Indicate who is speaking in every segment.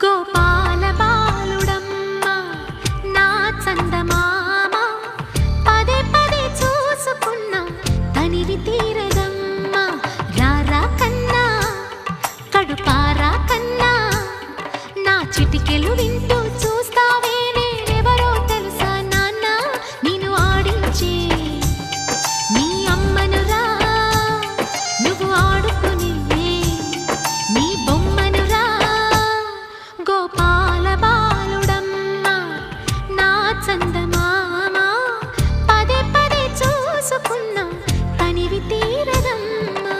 Speaker 1: గోపాల బాలుడమ్మ నా చందమామ పదే పదే చూసుకున్న తనివి తీరదమ్మ రారా కన్నా కడుపారా కన్నా నా చిటికెలు వింటూ చూస్తావే నేనెవరో తెలుసా నాన్న నిన్ను ఆడించే నీ అమ్మనురా నువ్వు ఆడుకునే నీ బొమ్మనురా గోపాల బాలుడమ్మ నా చందమామ పదే పదే చూసుకున్న తనివి తీరదమ్మా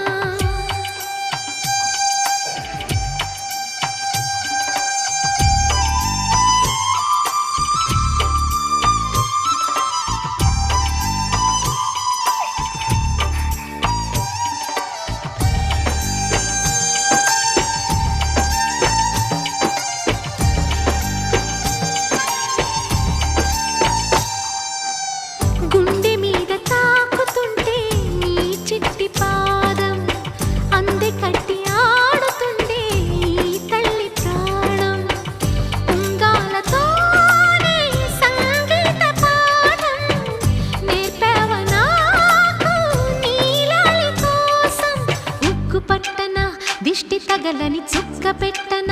Speaker 1: గుండె మీద తాకుతుంటే నీ చిట్టి పాదం అందే కట్టి ఆడుతుండే ఈ తల్లి ప్రాణం ఉంగాలతోనే సంగీత పాఠం నేర్పావ నాకు నీలాలి కోసం ఉక్కు పట్టన దిష్టి తగలని చుక్క పెట్టన